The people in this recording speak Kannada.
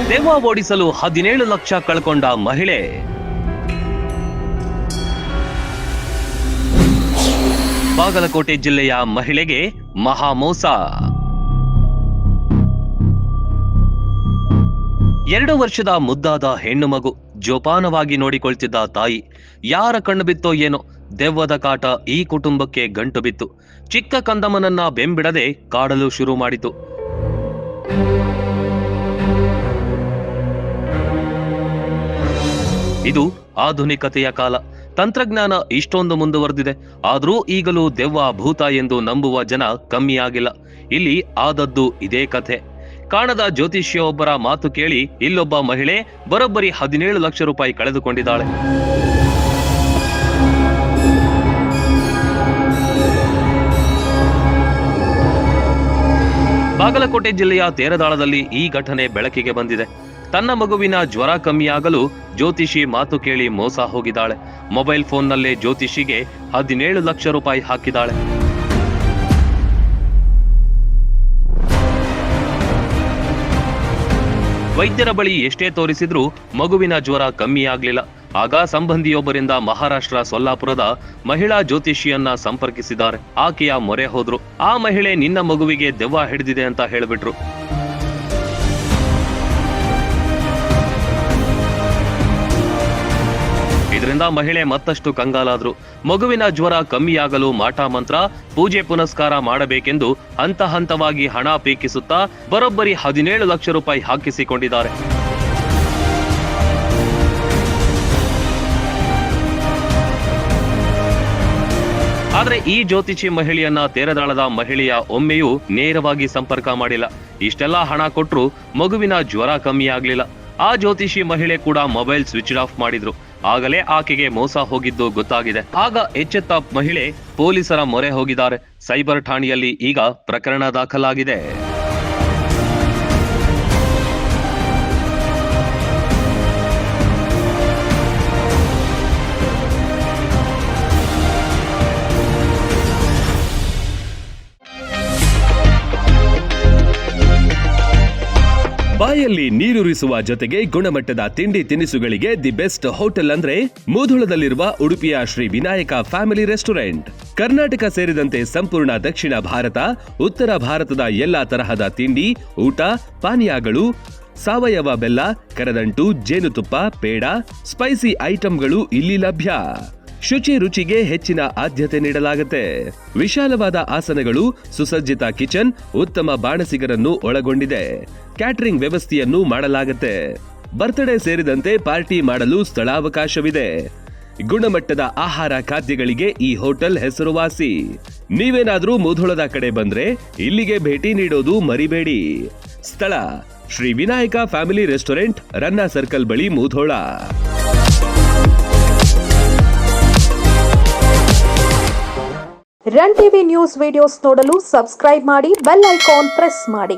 ದೆವ್ವ ಓಡಿಸಲು 17 ಲಕ್ಷ ಕಳ್ಕೊಂಡ ಮಹಿಳೆ. ಬಾಗಲಕೋಟೆ ಜಿಲ್ಲೆಯ ಮಹಿಳೆಗೆ ಮಹಾಮೋಸ. 2 ವರ್ಷದ ಮುದ್ದಾದ ಹೆಣ್ಣು ಮಗು ಜೋಪಾನವಾಗಿ ನೋಡಿಕೊಳ್ತಿದ್ದ ತಾಯಿ ಯಾರ ಕಣ್ಣು ಬಿತ್ತೋ ಏನೋ ದೆವ್ವದ ಕಾಟ ಈ ಕುಟುಂಬಕ್ಕೆ ಗಂಟು ಬಿತ್ತು. ಚಿಕ್ಕ ಕಂದಮ್ಮನನ್ನ ಬೆಂಬಿಡದೆ ಕಾಡಲು ಶುರು ಮಾಡಿತು. ಇದು ಆಧುನಿಕತೆಯ ಕಾಲ. ತಂತ್ರಜ್ಞಾನ ಇಷ್ಟೊಂದು ಮುಂದುವರೆದಿದೆ. ಆದರೂ ಈಗಲೂ ದೆವ್ವ ಭೂತ ಎಂದು ನಂಬುವ ಜನ ಕಮ್ಮಿಯಾಗಿಲ್ಲ. ಇಲ್ಲಿ ಆದದ್ದು ಇದೇ ಕಥೆ. ಕಾಣದ ಜ್ಯೋತಿಷ್ಯೊಬ್ಬರ ಮಾತು ಕೇಳಿ ಇಲ್ಲೊಬ್ಬ ಮಹಿಳೆ ಬರೋಬ್ಬರಿ 17 ಲಕ್ಷ ರೂಪಾಯಿ ಕಳೆದುಕೊಂಡಿದ್ದಾಳೆ. ಬಾಗಲಕೋಟೆ ಜಿಲ್ಲೆಯ ತೇರದಾಳದಲ್ಲಿ ಈ ಘಟನೆ ಬೆಳಕಿಗೆ ಬಂದಿದೆ. ತನ್ನ ಮಗುವಿನ ಜ್ವರ ಕಮ್ಮಿಯಾಗಲು ಜ್ಯೋತಿಷಿ ಮಾತು ಕೇಳಿ ಮೋಸ ಹೋಗಿದ್ದಾಳೆ. ಮೊಬೈಲ್ ಫೋನ್ನಲ್ಲೇ ಜ್ಯೋತಿಷಿಗೆ 17 ಲಕ್ಷ ರೂಪಾಯಿ ಹಾಕಿದ್ದಾಳೆ. ವೈದ್ಯರ ಬಳಿ ಎಷ್ಟೇ ತೋರಿಸಿದ್ರೂ ಮಗುವಿನ ಜ್ವರ ಕಮ್ಮಿಯಾಗ್ಲಿಲ್ಲ. ಆಗ ಸಂಬಂಧಿಯೊಬ್ಬರಿಂದ ಮಹಾರಾಷ್ಟ್ರ ಸೊಲ್ಲಾಪುರದ ಮಹಿಳಾ ಜ್ಯೋತಿಷಿಯನ್ನ ಸಂಪರ್ಕಿಸಿದ್ದಾರೆ. ಆಕೆಯ ಮೊರೆ ಹೋದ್ರು. ಆ ಮಹಿಳೆ ನಿನ್ನ ಮಗುವಿಗೆ ದೆವ್ವ ಹಿಡಿದಿದೆ ಅಂತ ಹೇಳಿಬಿಟ್ರು. ಇದರಿಂದ ಮಹಿಳೆ ಮತ್ತಷ್ಟು ಕಂಗಾಲಾದ್ರು. ಮಗುವಿನ ಜ್ವರ ಕಮ್ಮಿಯಾಗಲು ಮಾಟ ಮಂತ್ರ, ಪೂಜೆ ಪುನಸ್ಕಾರ ಮಾಡಬೇಕೆಂದು ಹಂತ ಹಂತವಾಗಿ ಹಣ ಪೀಕಿಸುತ್ತಾ ಬರೋಬ್ಬರಿ 17 ಲಕ್ಷ ರೂಪಾಯಿ ಹಾಕಿಸಿಕೊಂಡಿದ್ದಾರೆ. ಆದ್ರೆ ಈ ಜ್ಯೋತಿಷಿ ಮಹಿಳೆಯನ್ನ ತೇರದಾಳದ ಮಹಿಳೆಯ ಒಮ್ಮೆಯೂ ನೇರವಾಗಿ ಸಂಪರ್ಕ ಮಾಡಿಲ್ಲ. ಇಷ್ಟೆಲ್ಲಾ ಹಣ ಕೊಟ್ರು ಮಗುವಿನ ಜ್ವರ ಕಮ್ಮಿಯಾಗ್ಲಿಲ್ಲ. ಆ ಜ್ಯೋತಿಷಿ ಮಹಿಳೆ ಕೂಡ ಮೊಬೈಲ್ ಸ್ವಿಚ್ ಆಫ್ ಮಾಡಿದ್ರು. ಆಗಲೇ ಆಕೆಗೆ ಮೋಸ ಹೋಗಿದ್ದು ಗೊತ್ತಾಗಿದೆ. ಆಗ ಎಚ್ಚೆತ್ತ ಮಹಿಳೆ ಪೊಲೀಸರ ಮೊರೆ ಹೋಗಿದ್ದಾರೆ. ಸೈಬರ್ ಠಾಣೆಯಲ್ಲಿ ಈಗ ಪ್ರಕರಣ ದಾಖಲಾಗಿದೆ. ಬಾಯಲ್ಲಿ ನೀರೂರಿಸುವ ಜೊತೆಗೆ ಗುಣಮಟ್ಟದ ತಿಂಡಿ ತಿನಿಸುಗಳಿಗೆ ದಿ ಬೆಸ್ಟ್ ಹೋಟೆಲ್ ಅಂದ್ರೆ ಮುಧೋಳದಲ್ಲಿರುವ ಉಡುಪಿಯ ಶ್ರೀ ವಿನಾಯಕ ಫ್ಯಾಮಿಲಿ ರೆಸ್ಟೋರೆಂಟ್. ಕರ್ನಾಟಕ ಸೇರಿದಂತೆ ಸಂಪೂರ್ಣ ದಕ್ಷಿಣ ಭಾರತ, ಉತ್ತರ ಭಾರತದ ಎಲ್ಲಾ ತರಹದ ತಿಂಡಿ, ಊಟ, ಪಾನೀಯಗಳು, ಸಾವಯವ ಬೆಲ್ಲ, ಕರದಂಟು, ಜೇನುತುಪ್ಪ, ಪೇಡ, ಸ್ಪೈಸಿ ಐಟಂಗಳು ಇಲ್ಲಿ ಲಭ್ಯ. ಶುಚಿ ರುಚಿಗೆ ಹೆಚ್ಚಿನ ಆದ್ಯತೆ ನೀಡಲಾಗುತ್ತೆ. ವಿಶಾಲವಾದ ಆಸನಗಳು, ಸುಸಜ್ಜಿತ ಕಿಚನ್, ಉತ್ತಮ ಬಾಣಸಿಗರನ್ನು ಒಳಗೊಂಡಿದೆ. ಕ್ಯಾಟರಿಂಗ್ ವ್ಯವಸ್ಥೆಯನ್ನು ಮಾಡಲಾಗುತ್ತೆ. ಬರ್ತ್ಡೇ ಸೇರಿದಂತೆ ಪಾರ್ಟಿ ಮಾಡಲು ಸ್ಥಳಾವಕಾಶವಿದೆ. ಗುಣಮಟ್ಟದ ಆಹಾರ ಖಾದ್ಯಗಳಿಗೆ ಈ ಹೋಟೆಲ್ ಹೆಸರುವಾಸಿ. ನೀವೇನಾದ್ರೂ ಮುಧೋಳದ ಕಡೆ ಬಂದ್ರೆ ಇಲ್ಲಿಗೆ ಭೇಟಿ ನೀಡೋದು ಮರಿಬೇಡಿ. ಸ್ಥಳ ಶ್ರೀ ವಿನಾಯಕ ಫ್ಯಾಮಿಲಿ ರೆಸ್ಟೋರೆಂಟ್, ರನ್ನ ಸರ್ಕಲ್ ಬಳಿ, Mudhol. Run TV news videos ನೋಡಲು ಸಬ್ಸ್ಕ್ರೈಬ್ ಮಾಡಿ, ಬೆಲ್ ಐಕಾನ್ ಪ್ರೆಸ್ ಮಾಡಿ.